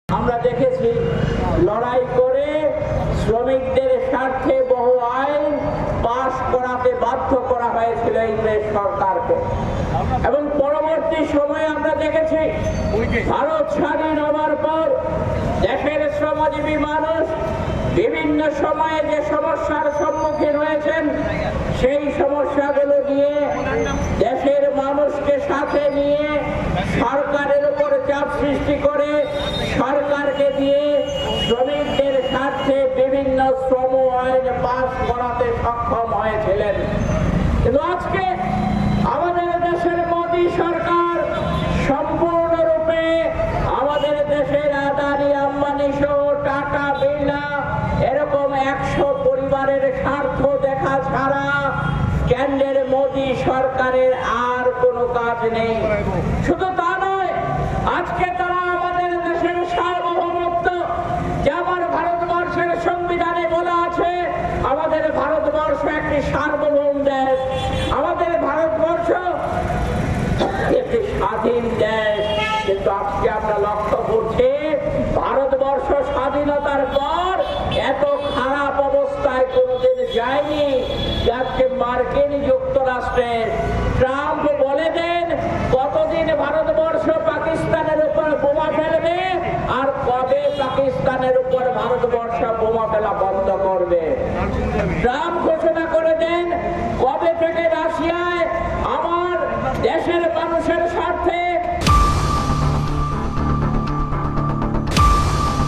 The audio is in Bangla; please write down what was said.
আমরা দেখেছি লড়াই করে শ্রমিকদের স্বার্থে বহু আইন পাশ করাতে বাধ্য করা হয়েছিল ইংরেজ সরকারকে, এবং পরবর্তী সময়ে আমরা দেখেছি ভারত স্বাধীন হওয়ার পর দেশের শ্রমজীবী মানুষ বিভিন্ন সময়ে যে সমস্যার সম্মুখীন হয়েছেন, সেই সমস্যাগুলো নিয়ে দেশের মানুষকে সাথে নিয়ে সরকারের উপর চাপ সৃষ্টি করে সরকারকে দিয়ে শ্রমিকদের স্বার্থে বিভিন্ন শ্রম আইন পাস করাতে সক্ষম হয়েছিলেন। কিন্তু আজকে আমাদের দেশের মোদী সরকার সম্পূর্ণরূপে আমাদের দেশের আদানি আম্বানি সহ টাটা বিড়লা এরকম 100 পরিবারের স্বার্থ দেখা ছাড়া কেন্দ্রের মোদী সরকারের আর কোনো কাজ নেই। শুধু তা নয়, আজকে তারা আমাদের দেশের সার্বভৌমত্ব, যেমন ভারতবর্ষের সংবিধানে বলা আছে আমাদের ভারতবর্ষ একটি সার্বভৌম দেশ, আমাদের ভারতবর্ষ একটি স্বাধীন দেশ। কিন্তু আজকে আমরা লক্ষ্য করছি ভারতবর্ষ স্বাধীনতার পর এত খারাপ অবস্থায় কোনোদিন যায়নি। আজকে মার্কিন যুক্তরাষ্ট্রের ট্রাম্প বলে দেন কতদিন ভারতবর্ষ পাকিস্তানের উপর বোমা ফেলবে আর কবে পাকিস্তানের উপর ভারতবর্ষ বোমা ফেলা বন্ধ করবে। ট্রাম্প